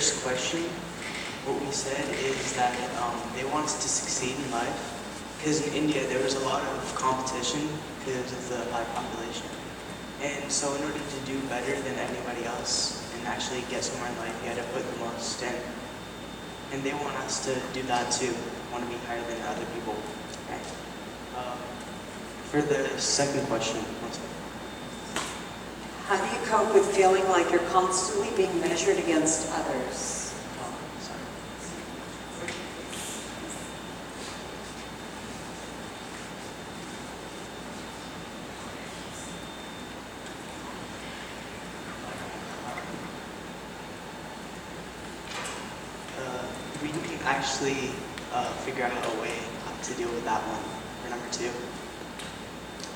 first question, what we said is that they want us to succeed in life, because in India there was a lot of competition because of the high population. And so in order to do better than anybody else and actually get somewhere in life, you had to put the most in. And they want us to do that too, want to be higher than other people. Okay. For the second question, one second. How do you cope with feeling like you're constantly being measured against others? Oh, sorry. We can actually figure out a way to deal with that one for number 2.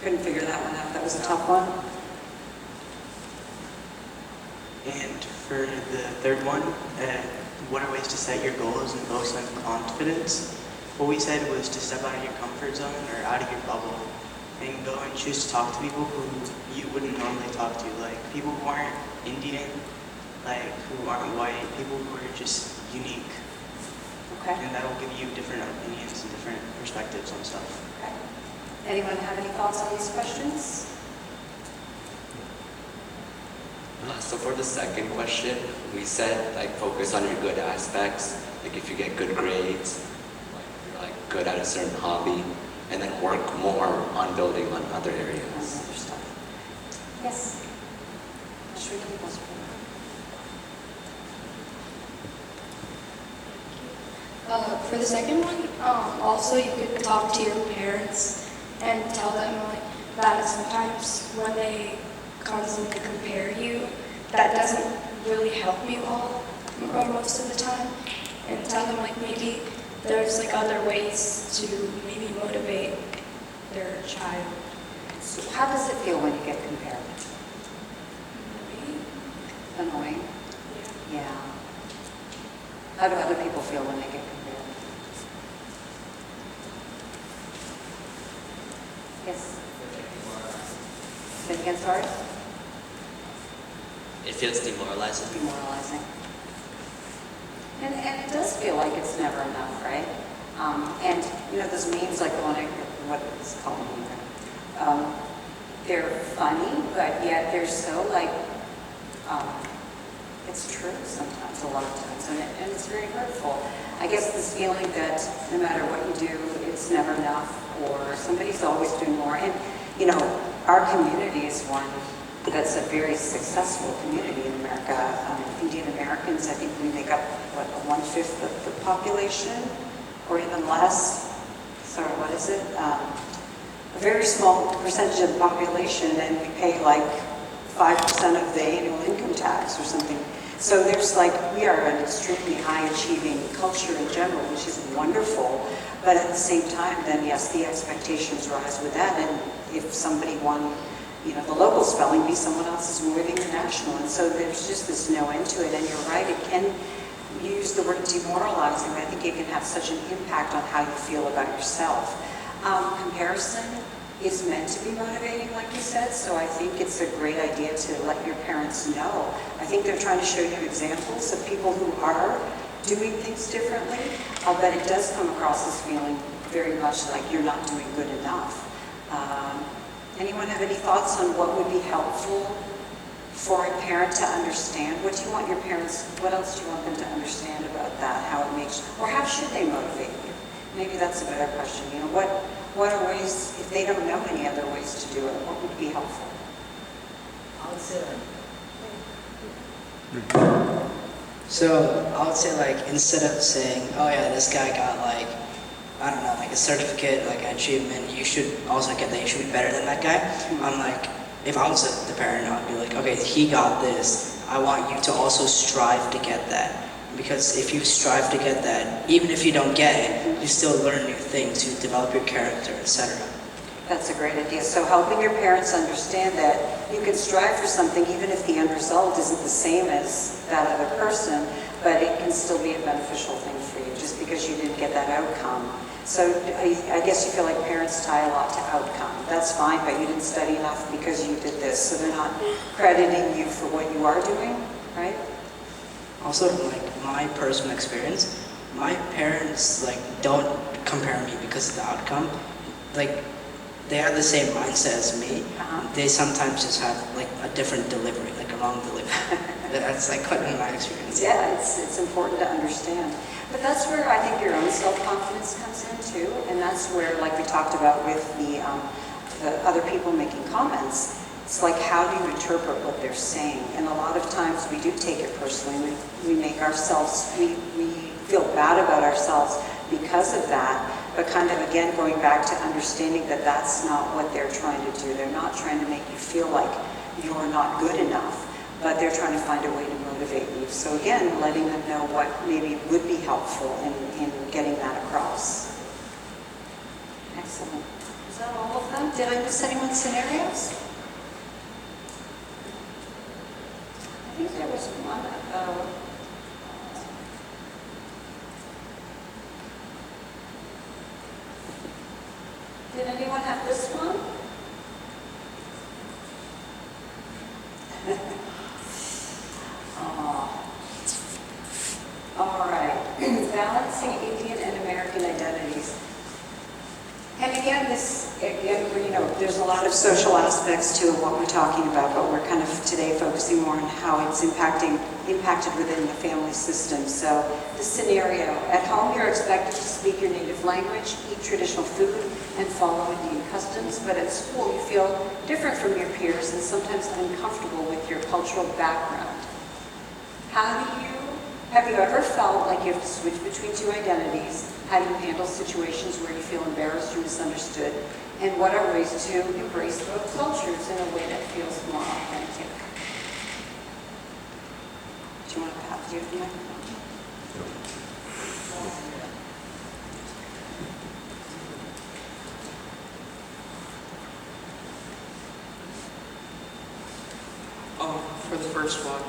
Couldn't figure that one out. That was a tough one. And for the third one, what are ways to set your goals and build some confidence? What we said was to step out of your comfort zone or out of your bubble and go and choose to talk to people who you wouldn't normally talk to, like people who aren't Indian, like who aren't white, people who are just unique. Okay. And that'll give you different opinions and different perspectives on stuff. Okay. Anyone have any thoughts on these questions? So for the second question, we said like focus on your good aspects, like if you get good grades, like you're like good at a certain hobby, and then work more on building on other areas. Other stuff. Yes. Should we keep those? For the second one, also you could talk to your parents and tell them like that sometimes when they constantly compare you, that doesn't really help you all or most of the time, and tell them like maybe there's like other ways to maybe motivate their child. So how does it feel when you get compared? Annoying? Yeah. How do other people feel when they get compared? Yes? Say it again, sorry? It feels demoralizing. Demoralizing. And it does feel like it's never enough, right? And, you know, those memes like the one, what is it called? They're funny, but yet they're so like, it's true sometimes, a lot of times, and it's very hurtful. I guess this feeling that no matter what you do, it's never enough, or somebody's always doing more. And, you know, our community is one that's a very successful community in America. Indian Americans, I think we make up, what, 1/5 of the population, or even less. Sorry, what is it? A very small percentage of the population, and we pay like 5% of the annual income tax or something. So there's like, we are an extremely high-achieving culture in general, which is wonderful. But at the same time, then yes, the expectations rise with that. And if somebody won, you know, the local spelling bee, someone else is winning the national. And so there's just this no end to it. And you're right, it can use the word demoralizing. I think it can have such an impact on how you feel about yourself. Comparison is meant to be motivating, like you said, so I think it's a great idea to let your parents know. I think they're trying to show you examples of people who are doing things differently, but it does come across as feeling very much like you're not doing good enough. Anyone have any thoughts on what would be helpful for a parent to understand? What do you want your parents, what else do you want them to understand about that, how it makes, or how should they motivate you? Maybe that's a better question. You know, what are ways, if they don't know any other ways to do it, what would be helpful? I would say like, instead of saying, oh yeah, this guy got like, I don't know, like a certificate, like an achievement, you should also get that, you should be better than that guy. I'm like, if I was the parent, I'd be like, okay, he got this, I want you to also strive to get that. Because if you strive to get that, even if you don't get it, you still learn new things, you develop your character, etc. That's a great idea. So helping your parents understand that you can strive for something even if the end result isn't the same as that other person, but it can still be a beneficial thing for you just because you didn't get that outcome. So I guess you feel like parents tie a lot to outcome. That's fine, but you didn't study enough because you did this. So they're not crediting you for what you are doing, right? Also, like my personal experience, my parents like don't compare me because of the outcome. Like they have the same mindset as me. They sometimes just have like a different delivery, like a wrong delivery. That's like quite in my experience. Yeah, it's important to understand. But that's where I think your own self-confidence comes in too, and that's where, like we talked about with the other people making comments, it's like how do you interpret what they're saying? And a lot of times we do take it personally. We make ourselves, we feel bad about ourselves because of that, but kind of again going back to understanding that that's not what they're trying to do. They're not trying to make you feel like you're not good enough, but they're trying to find a way to motivate you. So again, letting them know what maybe would be helpful in getting that across. Excellent. Is that all of them? Did I miss anyone's scenarios? I think there was one about, did anyone have this one? All right. Balancing Indian and American identities. And again, there's a lot of social aspects to what we're talking about, but we're kind of today focusing more on how it's impacted within the family system. So the scenario, at home you're expected to speak your native language, eat traditional food, and follow Indian customs, but at school you feel different from your peers and sometimes uncomfortable with your cultural background. Have you ever felt like you have to switch between two identities? How do you handle situations where you feel embarrassed or misunderstood? And what are ways to embrace both cultures in a way that feels more authentic? Do you want to pass your microphone? For the first one,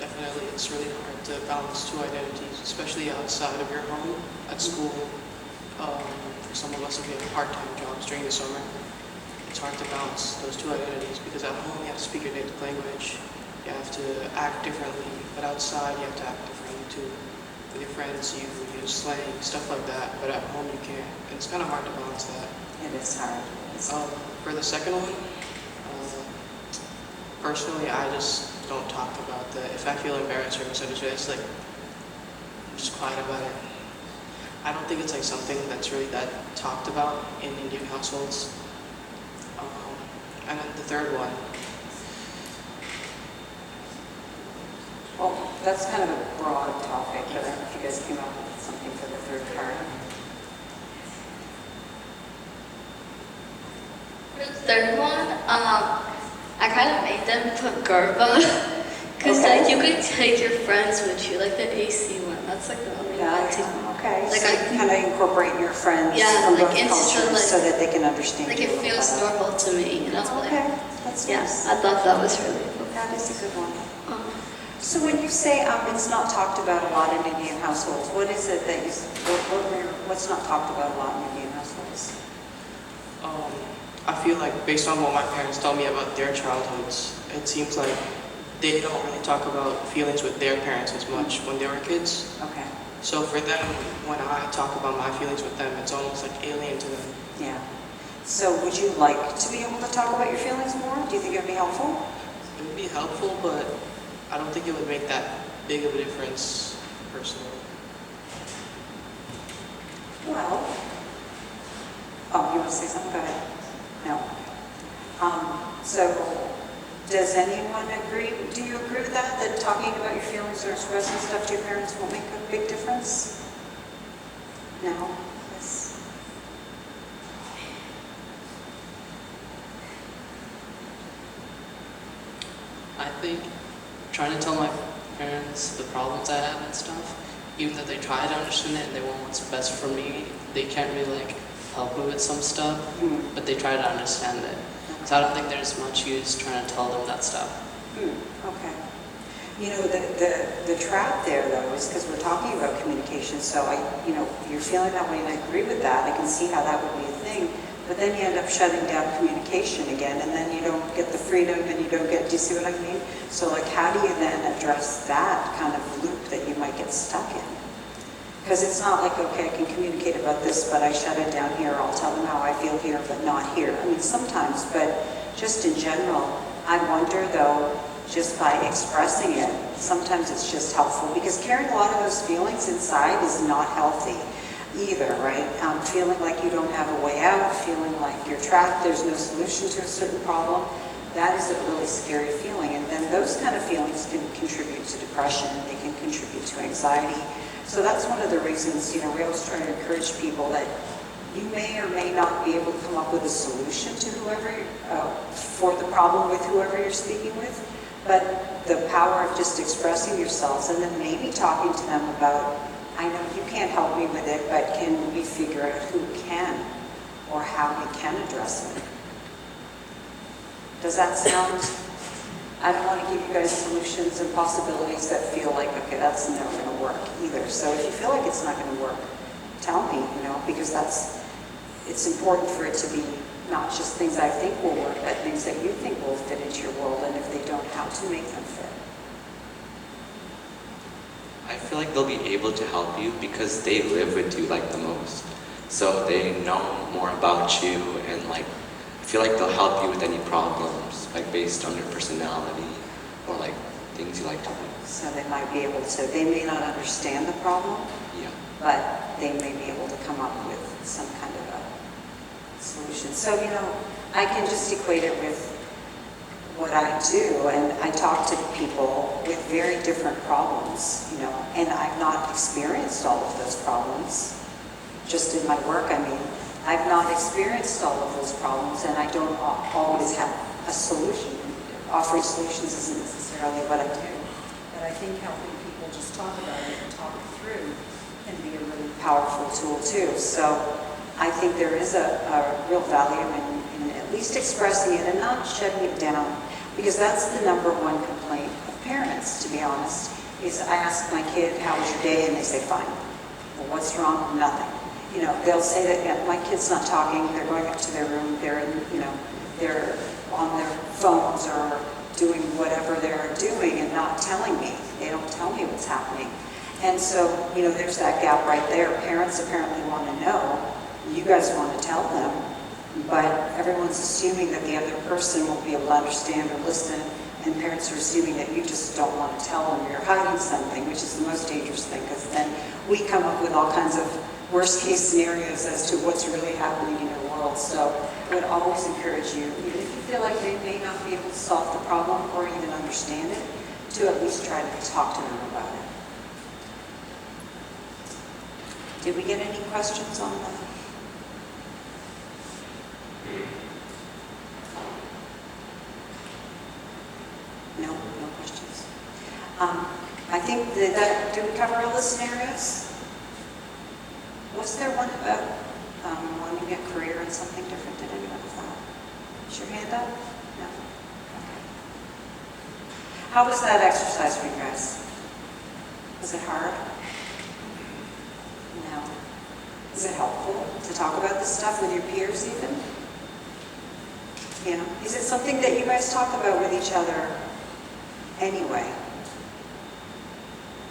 definitely it's really hard to balance two identities, especially outside of your home, at school. For some of us, if we have part-time jobs during the summer, it's hard to balance those two identities because at home you have to speak your native language, you have to act differently, but outside you have to act differently too. With your friends, you use slang, stuff like that, but at home you can't. And it's kind of hard to balance that. It is hard. For the second one, personally, I just don't talk about that. If I feel embarrassed or misunderstood, it's like, I'm just quiet about it. I don't think it's like something that's really that talked about in Indian households. And then the third one. Well, that's kind of a broad topic, but I don't know if you guys came up with something for the third part. For the third one, I kind of made them put Garba, because like you could take your friends with you, like the AC one. That's like the only one too. Okay, Like so I you kind of incorporate your friends from like both into cultures like, so that they can understand like you it a little feels better. normal to me, you know. Okay, Like, that's yeah, nice. I thought that was really cool. That is a good one. So when you say it's not talked about a lot in Indian households, what is it that what's not talked about a lot in Indian households? I feel like based on what my parents tell me about their childhoods, it seems like they don't really talk about feelings with their parents as much when they were kids. Okay, So for them, when I talk about my feelings with them, it's almost like alien to them. yeah. So would you like to be able to talk about your feelings more? Do you think it would be helpful? It would be helpful, but I don't think it would make that big of a difference personally. Well, you want to say something? Go ahead. No. So, does anyone agree? Do you agree with that? That talking about your feelings or expressing stuff to your parents won't make a big difference? No? Yes. I think trying to tell my parents the problems I have and stuff, even though they try to understand it and they want what's best for me, they can't really like help me with some stuff, but they try to understand it. So I don't think there's much use trying to tell them that stuff. Okay. You know, the trap there though is because we're talking about communication, so you're feeling that way and I agree with that. I can see how that would be a thing, but then you end up shutting down communication again and then you don't get the freedom and you don't get, do you see what I mean? So like how do you then address that kind of loop get stuck in. Because it's not like, okay, I can communicate about this, but I shut it down here. I'll tell them how I feel here, but not here. I mean, sometimes, but just in general, I wonder though, just by expressing it, sometimes it's just helpful, because carrying a lot of those feelings inside is not healthy either, right? Feeling like you don't have a way out, feeling like you're trapped, there's no solution to a certain problem, that is a really scary feeling. And then those kind of feelings can contribute to depression, they can contribute to anxiety. So that's one of the reasons, we always try to encourage people that you may or may not be able to come up with a solution to for the problem with whoever you're speaking with, but the power of just expressing yourselves and then maybe talking to them about, I know you can't help me with it, but can we figure out who can or how we can address it? Does that sound? I don't want to give you guys solutions and possibilities that feel like, okay, that's never going to work either. So if you feel like it's not going to work, tell me, because it's important for it to be not just things I think will work, but things that you think will fit into your world, and if they don't, how to make them fit. I feel like they'll be able to help you because they live with you like the most. So they know more about you, and like I feel like they'll help you with any problems, like based on your personality or like things you like to do. So they might be able to, they may not understand the problem, Yeah. but they may be able to come up with some kind of a solution. So, I can just equate it with what I do, and I talk to people with very different problems, and I've not experienced all of those problems. Just in my work, I've not experienced all of those problems, and I don't always have a solution. Offering solutions isn't necessarily what I do, but I think helping people just talk about it and talk it through can be a really powerful tool too. So I think there is a real value in at least expressing it and not shutting it down, because that's the number one complaint of parents, to be honest, is I ask my kid, how was your day? And they say, fine. Well, what's wrong? Nothing. They'll say that, yeah, my kid's not talking, they're going up to their room, they're on their phones or doing whatever they're doing and not telling me. They don't tell me what's happening. And so, there's that gap right there. Parents apparently want to know, you guys want to tell them, but everyone's assuming that the other person won't be able to understand or listen, and parents are assuming that you just don't want to tell them, you're hiding something, which is the most dangerous thing, because then we come up with all kinds of worst case scenarios as to what's really happening in your world. So I would always encourage you, even if you feel like they may not be able to solve the problem or even understand it, to at least try to talk to them about it. Did we get any questions on that? No questions. I think that did we cover all the scenarios? Was there one about wanting a career in something different? Did anyone have that? Is your hand up? No? Okay. How was that exercise for you guys? Was it hard? No. Is it helpful to talk about this stuff with your peers even? Is it something that you guys talk about with each other anyway?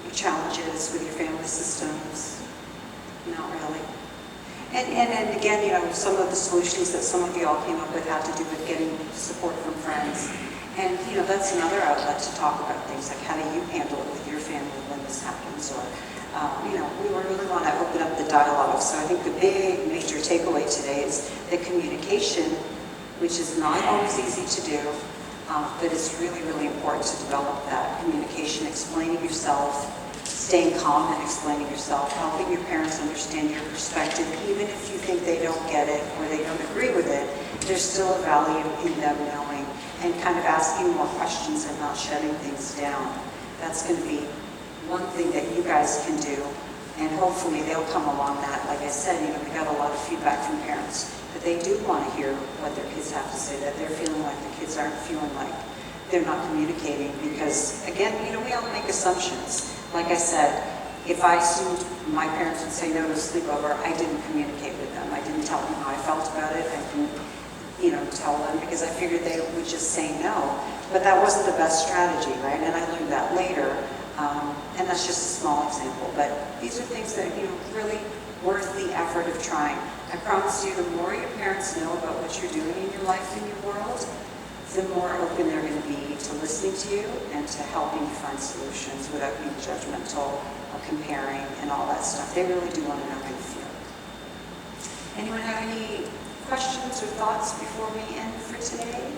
Your challenges with your family systems? Not really. And again, some of the solutions that some of you all came up with had to do with getting support from friends. And, that's another outlet to talk about things like how do you handle it with your family when this happens, or, we really want to open up the dialogue. So I think the big major takeaway today is that communication, which is not always easy to do, but it's really, really important to develop that communication, explaining yourself, staying calm and explaining yourself, helping your parents understand your perspective, even if you think they don't get it or they don't agree with it, there's still a value in them knowing, and kind of asking more questions and not shutting things down. That's going to be one thing that you guys can do, and hopefully they'll come along that. Like I said, we got a lot of feedback from parents that they do want to hear what their kids have to say, that they're feeling like the kids aren't feeling like they're not communicating, because again, we all make assumptions. Like I said, if I assumed my parents would say no to a sleepover, I didn't communicate with them. I didn't tell them how I felt about it. I didn't, tell them, because I figured they would just say no. But that wasn't the best strategy, right? And I learned that later. And that's just a small example, but these are things that, really worth the effort of trying. I promise you, the more your parents know about what you're doing in your life and your world, the more open they're going to be to listening to you and to helping you find solutions without being judgmental or comparing and all that stuff. They really do want to know how you feel. Anyone have any questions or thoughts before we end for today?